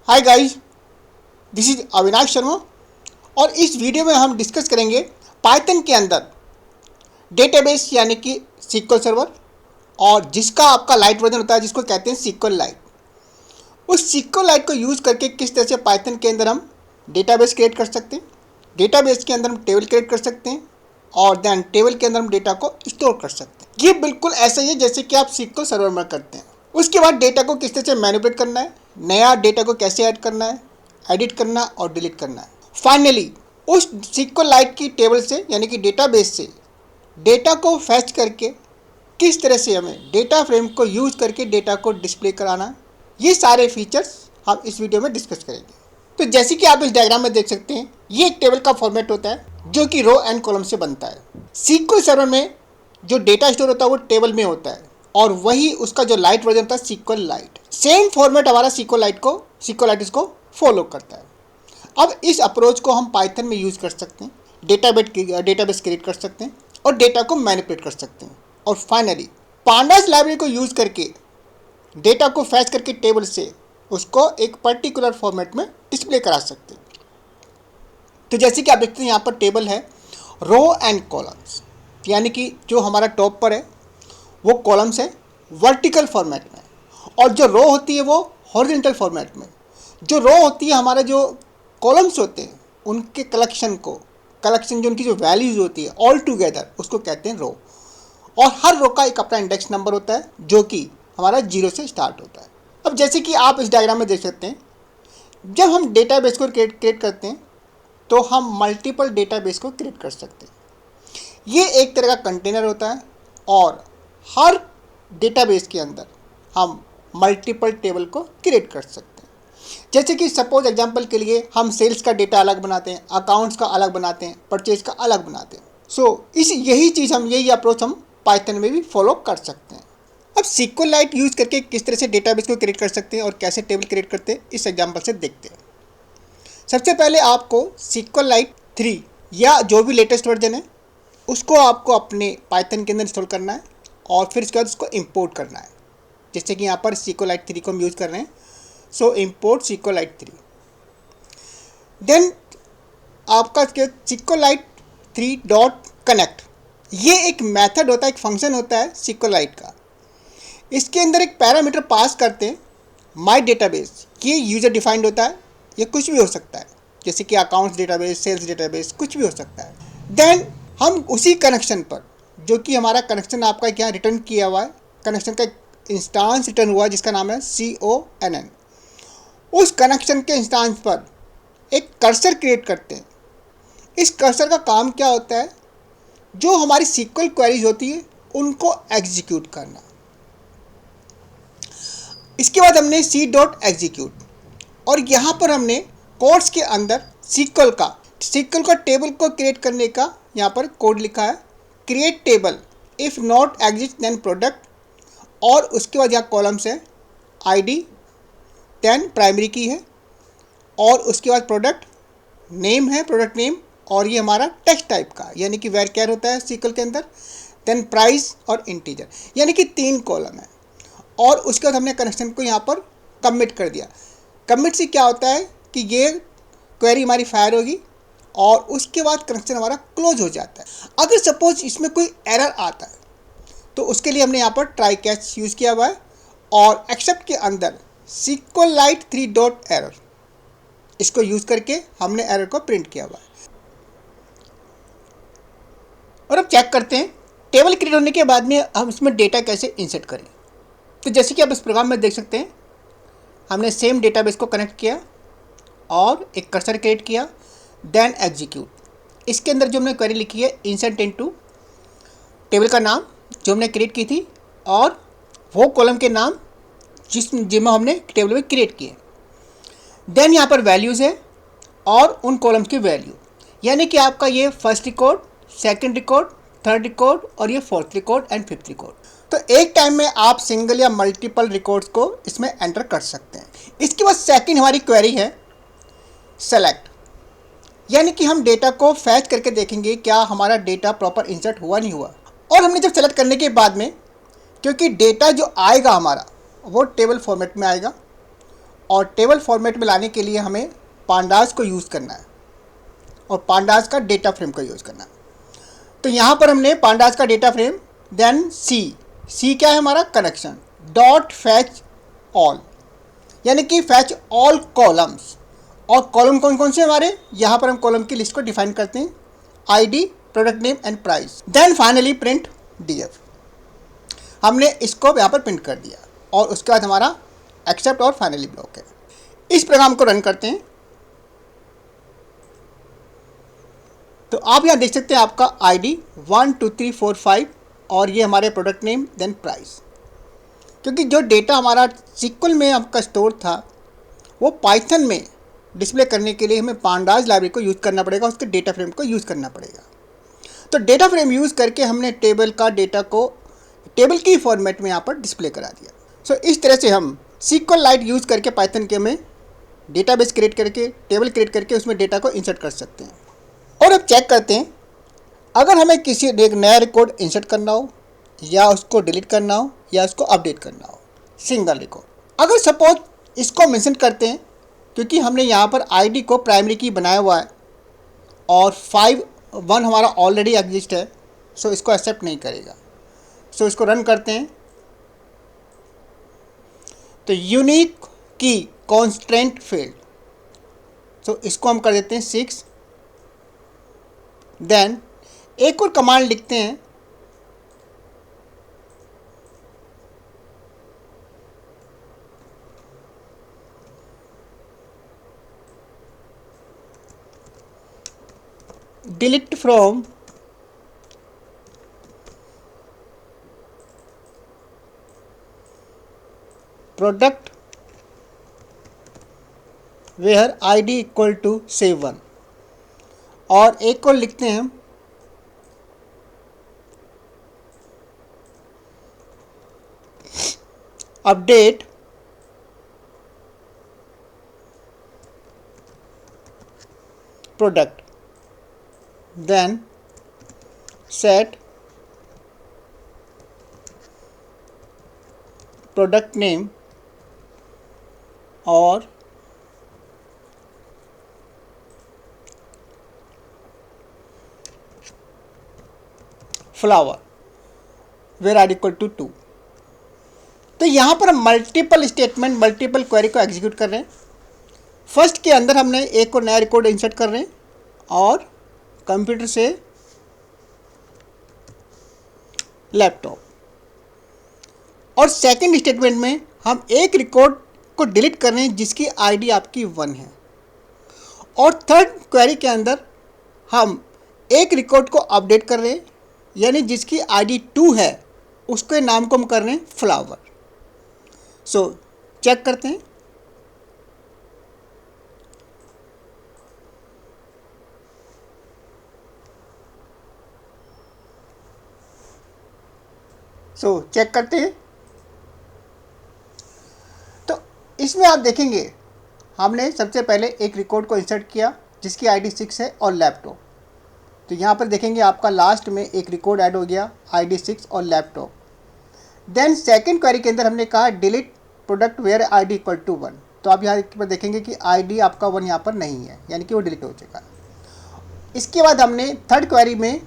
Hi guys, this is Avinash Sharma और इस video में हम डिस्कस करेंगे पाइथन के अंदर डेटाबेस यानी कि सीक्वल सर्वर और जिसका आपका लाइट वर्जन होता है जिसको कहते हैं सीक्वल लाइट। उस सीक्वल लाइट को यूज़ करके किस तरह से पाइथन के अंदर हम डेटाबेस क्रिएट कर सकते हैं, डेटाबेस के अंदर हम टेबल क्रिएट कर सकते हैं और देन टेबल के अंदर हम डेटा को स्टोर कर सकते हैं। ये बिल्कुल ऐसा ही है जैसे कि आप सीक्वल सर्वर में करते हैं। उसके बाद डेटा को किस तरह से मैनिपुलेट करना है, नया डेटा को कैसे ऐड करना है, एडिट करना और डिलीट करना है। फाइनली उस सीक्वल लाइट की टेबल से यानी कि डेटाबेस से डेटा को फैच करके किस तरह से हमें डेटा फ्रेम को यूज़ करके डेटा को डिस्प्ले कराना, ये सारे फीचर्स हम इस वीडियो में डिस्कस करेंगे। तो जैसे कि आप इस डायग्राम में देख सकते हैं, ये एक टेबल का फॉर्मेट होता है जो कि रो एंड कॉलम से बनता है। सीक्वल सर्वर में जो डेटा स्टोर होता है वो टेबल में होता है और वही उसका जो लाइट वर्जन होता है सीक्वल लाइट। सेम फॉर्मेट हमारा सीक्वल लाइट इसको फॉलो करता है। अब इस अप्रोच को हम पाइथन में यूज़ कर सकते हैं, डेटाबेस क्रिएट कर सकते हैं और डेटा को मैनिपुलेट कर सकते हैं और फाइनली पांडास लाइब्रेरी को यूज़ करके डेटा को फैच करके टेबल से उसको एक पर्टिकुलर फॉर्मेट में डिस्प्ले करा सकते हैं। तो जैसे कि आप देखते हैं यहाँ पर टेबल है रो एंड कॉलम्स, यानी कि जो हमारा टॉप पर है वो कॉलम्स है वर्टिकल फॉर्मेट में और जो रो होती है वो हॉरिजॉन्टल फॉर्मेट में। जो रो होती है हमारे जो कॉलम्स होते हैं उनके कलेक्शन जो उनकी जो वैल्यूज़ होती है ऑल टुगेदर उसको कहते हैं रो। और हर रो का एक अपना इंडेक्स नंबर होता है जो कि हमारा 0 से स्टार्ट होता है। अब जैसे कि आप इस डायग्राम में देख सकते हैं, जब हम डेटाबेस को क्रिएट करते हैं तो हम मल्टीपल डेटाबेस को क्रिएट कर सकते हैं। ये एक तरह का कंटेनर होता है और हर डेटाबेस के अंदर हम मल्टीपल टेबल को क्रिएट कर सकते हैं। जैसे कि सपोज एग्जांपल के लिए हम सेल्स का डेटा अलग बनाते हैं, अकाउंट्स का अलग बनाते हैं, परचेज का अलग बनाते हैं। यही अप्रोच हम पाइथन में भी फॉलो कर सकते हैं। अब सीक्वल लाइट यूज़ करके किस तरह से डेटाबेस को क्रिएट कर सकते हैं और कैसे टेबल क्रिएट करते हैं इस एग्जाम्पल से देखते हैं। सबसे पहले आपको सीक्वल लाइट 3 या जो भी लेटेस्ट वर्जन है उसको आपको अपने पाइथन के अंदर इंस्टॉल करना है और फिर इसके बाद उसको इंपोर्ट करना है। जैसे कि यहाँ पर सीक्वल लाइट 3 को हम यूज़ कर रहे हैं, सो इंपोर्ट सीक्वल लाइट 3। देन आपका सीक्वल लाइट 3 डॉट कनेक्ट, ये एक मेथड होता है, एक फंक्शन होता है सीक्वल लाइट का। इसके अंदर एक पैरामीटर पास करते हैं माई डेटाबेस, ये यूज़र डिफाइंड होता है, ये कुछ भी हो सकता है जैसे कि अकाउंट्स डेटाबेस, सेल्स डेटाबेस, कुछ भी हो सकता है। देन हम उसी कनेक्शन पर जो कि हमारा कनेक्शन आपका क्या रिटर्न किया हुआ है, कनेक्शन का इंस्टांस रिटर्न हुआ है जिसका नाम है CONN, उस कनेक्शन के इंस्टांस पर एक कर्सर क्रिएट करते हैं। इस कर्सर का काम क्या होता है, जो हमारी सीक्वल क्वेरीज होती है उनको एग्जीक्यूट करना। इसके बाद हमने C.execute और यहाँ पर हमने कोड्स के अंदर सीक्वल का टेबल को क्रिएट करने का यहाँ पर कोड लिखा है, create table if not exist then product, और उसके बाद यहाँ कॉलम्स है ID, देन प्राइमरी की है और उसके बाद प्रोडक्ट नेम है, प्रोडक्ट नेम, और ये हमारा टेक्स्ट टाइप का यानी कि वेर कैर होता है सीक्वल के अंदर, देन प्राइस और इंटीजर, यानी कि 3 कॉलम है। और उसके बाद हमने कनेक्शन को यहाँ पर कमिट कर दिया। कमिट से क्या होता है कि ये क्वेरी हमारी फायर होगी और उसके बाद कनेक्शन हमारा क्लोज हो जाता है। अगर सपोज इसमें कोई एरर आता है तो उसके लिए हमने यहाँ पर ट्राई कैच यूज़ किया हुआ है और एक्सेप्ट के अंदर सीक्वल लाइट 3 डॉट एरर, इसको यूज़ करके हमने एरर को प्रिंट किया हुआ है। और अब चेक करते हैं टेबल क्रिएट होने के बाद में हम इसमें डेटा कैसे इंसर्ट करें। तो जैसे कि आप इस प्रोग्राम में देख सकते हैं, हमने सेम डेटाबेस को कनेक्ट किया और एक कर्सर क्रिएट किया, देन एग्जीक्यूट। इसके अंदर जो हमने क्वेरी लिखी है इंसर्ट इनटू, टेबल का नाम जो हमने क्रिएट की थी और वो कॉलम के नाम जिसमें हमने टेबल में क्रिएट किए। देन यहाँ पर वैल्यूज़ है और उन कॉलम्स की वैल्यू, यानी कि आपका ये first record, second record, third record और ये fourth record and fifth record. तो एक टाइम में आप सिंगल या मल्टीपल रिकॉर्ड्स को इसमें एंटर कर सकते हैं। इसके बाद सेकंड हमारी क्वेरी है सेलेक्ट, यानी कि हम डेटा को फैच करके देखेंगे क्या हमारा डेटा प्रॉपर इंसर्ट हुआ नहीं हुआ। और हमने जब सेलेक्ट करने के बाद में, क्योंकि डेटा जो आएगा हमारा वो टेबल फॉर्मेट में आएगा, और टेबल फॉर्मेट में लाने के लिए हमें पांडास को यूज़ करना है और पांडास का डेटा फ्रेम का यूज़ करना है। तो यहाँ पर हमने पांडास का डेटा फ्रेम, देन सी क्या है हमारा कनेक्शन, डॉट फैच ऑल, यानी कि फैच ऑल कॉलम्स। और कॉलम कौन कौन से हमारे, यहाँ पर हम कॉलम की लिस्ट को डिफाइन करते हैं, ID, product name and price. Then finally print DF, हमने इसको यहाँ पर प्रिंट कर दिया, और उसके बाद हमारा एक्सेप्ट और फाइनली ब्लॉक है। इस प्रोग्राम को रन करते हैं तो आप यहाँ देख सकते हैं आपका आईडी 1 2 3 4 5 और ये हमारे प्रोडक्ट नेम देन प्राइस। क्योंकि जो डेटा हमारा सिक्वल में आपका स्टोर था वो पाइथन में डिस्प्ले करने के लिए हमें पांडास लाइब्रेरी को यूज़ करना पड़ेगा, उसके डेटा फ्रेम को यूज़ करना पड़ेगा। तो डेटा फ्रेम यूज़ करके हमने टेबल का डेटा को टेबल की फॉर्मेट में यहाँ पर डिस्प्ले करा दिया। सो इस तरह से हम SQLite यूज़ करके पाइथन के में डेटाबेस क्रिएट करके, टेबल क्रिएट करके उसमें डेटा को इंसर्ट कर सकते हैं। और अब चेक करते हैं, अगर हमें किसी एक नया रिकॉर्ड इंसर्ट करना हो या उसको डिलीट करना हो या उसको अपडेट करना हो, सिंगल रिकॉर्ड, अगर सपोज इसको मेंशन करते हैं, क्योंकि हमने यहाँ पर आईडी को प्राइमरी की बनाया हुआ है और 5 1 हमारा ऑलरेडी एग्जिस्ट है, सो इसको एक्सेप्ट नहीं करेगा। सो इसको रन करते हैं तो यूनिक की कॉन्स्ट्रेंट फील्ड, सो इसको हम कर देते हैं 6। देन एक और कमांड लिखते हैं, delete from product where ID equal to save 1। और एक और लिखते हैं update product, then set product name और flower where ID equal to 2। तो यहाँ पर हम मल्टीपल स्टेटमेंट, मल्टीपल क्वेरी को एग्जीक्यूट कर रहे हैं। फर्स्ट के अंदर हमने एक और नया रिकॉर्ड इंसर्ट कर रहे हैं और कंप्यूटर से लैपटॉप, और सेकंड स्टेटमेंट में हम एक रिकॉर्ड को डिलीट कर रहे हैं जिसकी आईडी आपकी 1 है, और थर्ड क्वेरी के अंदर हम एक रिकॉर्ड को अपडेट कर रहे हैं, यानी जिसकी आईडी 2 है उसके नाम को हम कर रहे हैं फ्लावर। सो चेक करते हैं, चेक करते हैं तो इसमें आप देखेंगे हमने सबसे पहले एक रिकॉर्ड को इंसर्ट किया जिसकी आईडी 6 है और लैपटॉप। तो यहाँ पर देखेंगे आपका लास्ट में एक रिकॉर्ड ऐड हो गया आईडी 6 और लैपटॉप। देन सेकंड क्वेरी के अंदर हमने कहा delete product where ID equal to 1। तो आप यहाँ पर देखेंगे कि आईडी आपका 1 यहाँ पर नहीं है, यानी कि वो डिलीट हो चुका है। इसके बाद हमने थर्ड क्वेरी में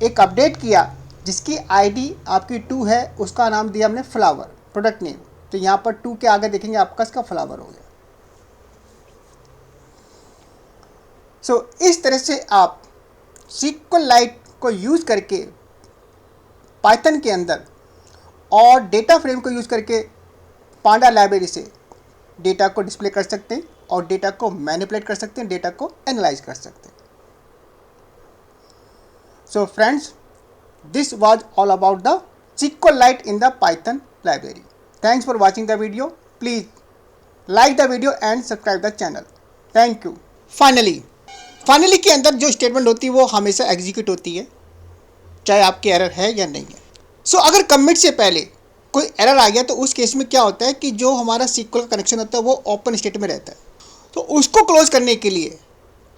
एक अपडेट किया जिसकी आईडी आपकी 2 है, उसका नाम दिया हमने फ्लावर, प्रोडक्ट नेम। तो यहाँ पर 2 के आगे देखेंगे आपका इसका फ्लावर हो गया। इस तरह से आप SQLite को यूज़ करके पाइथन के अंदर और डेटा फ्रेम को यूज़ करके पांडा लाइब्रेरी से डेटा को डिस्प्ले कर सकते हैं और डेटा को मैनिपुलेट कर सकते हैं, डेटा को एनालाइज कर सकते हैं। So friends, this was all about the SQLite in the Python library. Thanks for watching the video. Please like the video and subscribe the channel. Thank you. Finally के अंदर जो स्टेटमेंट होती है वो हमेशा एग्जीक्यूट होती है, चाहे आपकी एरर है या नहीं है। अगर कमिट से पहले कोई एरर आ गया तो उस केस में क्या होता है कि जो हमारा SQL का कनेक्शन होता है वो ओपन स्टेट में रहता है, तो उसको क्लोज करने के लिए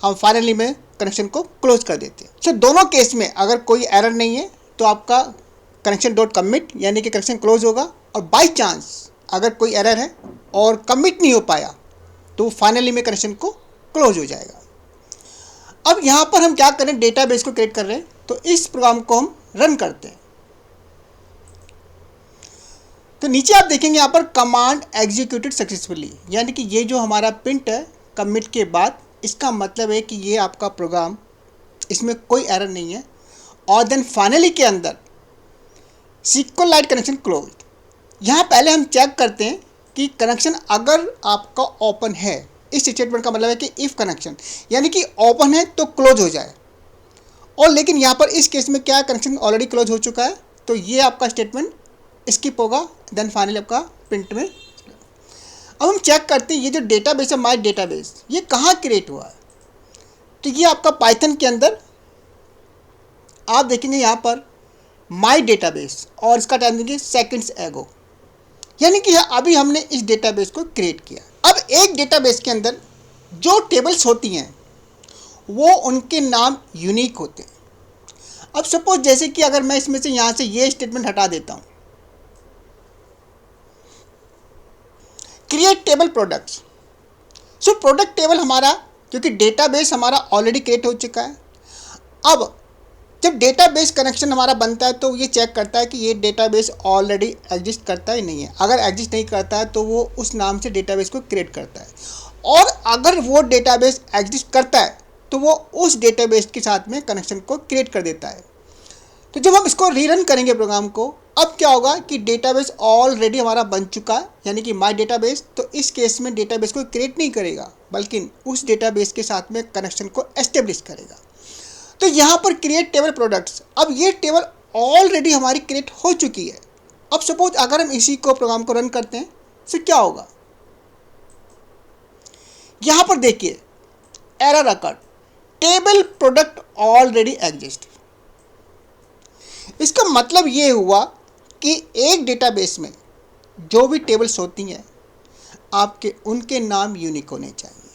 हम फाइनली में कनेक्शन को क्लोज कर देते हैं। दोनों केस में अगर कोई एरर नहीं है तो आपका कनेक्शन डॉट कमिट यानी कि कनेक्शन क्लोज होगा, और बाई चांस अगर कोई एरर है और कमिट नहीं हो पाया तो फाइनली में कनेक्शन को क्लोज हो जाएगा। अब यहाँ पर हम क्या करें, डेटाबेस को क्रिएट कर रहे हैं, तो इस प्रोग्राम को हम रन करते हैं। तो नीचे आप देखेंगे यहाँ पर कमांड एग्जीक्यूटेड सक्सेसफुली, यानी कि ये जो हमारा प्रिंट है कमिट के बाद, इसका मतलब है कि ये आपका प्रोग्राम, इसमें कोई एरर नहीं है। और देन फाइनली के अंदर SQLite कनेक्शन क्लोज। यहाँ पहले हम चेक करते हैं कि कनेक्शन अगर आपका ओपन है, इस स्टेटमेंट का मतलब है कि इफ़ कनेक्शन, यानी कि ओपन है तो क्लोज हो जाए। और लेकिन यहाँ पर इस केस में क्या, कनेक्शन ऑलरेडी क्लोज हो चुका है, तो ये आपका स्टेटमेंट स्किप होगा। देन फाइनली आपका प्रिंट में। अब हम चेक करते हैं ये जो डेटाबेस है, माई डेटाबेस, ये कहाँ क्रिएट हुआ है। तो ये आपका पाइथन के अंदर आप देखेंगे यहाँ पर माई डेटाबेस, और इसका टाइम देंगे सेकंड्स एगो, यानी कि अभी हमने इस डेटाबेस को क्रिएट किया। अब एक डेटाबेस के अंदर जो टेबल्स होती हैं वो उनके नाम यूनिक होते हैं। अब सपोज जैसे कि अगर मैं इसमें से यहाँ से ये स्टेटमेंट हटा देता हूँ, create table products. So product table हमारा, क्योंकि डेटाबेस हमारा ऑलरेडी क्रिएट हो चुका है। अब जब डेटाबेस कनेक्शन हमारा बनता है तो ये चेक करता है कि ये डेटाबेस ऑलरेडी एग्जिस्ट करता है नहीं है। अगर एग्जिस्ट नहीं करता है तो वो उस नाम से डेटाबेस को क्रिएट करता है, और अगर वो डेटाबेस एग्जिस्ट करता है तो वो उस डेटाबेस के साथ में कनेक्शन को क्रिएट कर देता है। तो जब हम इसको रीरन करेंगे प्रोग्राम को, अब क्या होगा कि डेटाबेस ऑलरेडी हमारा बन चुका है, यानी कि माई डेटाबेस। तो इस केस में डेटाबेस को क्रिएट नहीं करेगा, बल्कि उस डेटाबेस के साथ में कनेक्शन को एस्टेब्लिश करेगा। तो यहाँ पर क्रिएट टेबल प्रोडक्ट्स, अब ये टेबल ऑलरेडी हमारी क्रिएट हो चुकी है। अब सपोज अगर हम इसी को प्रोग्राम को रन करते हैं तो क्या होगा, यहाँ पर देखिए error occurred, table product already exist. इसका मतलब ये हुआ कि एक डेटाबेस में जो भी टेबल्स होती हैं आपके, उनके नाम यूनिक होने चाहिए।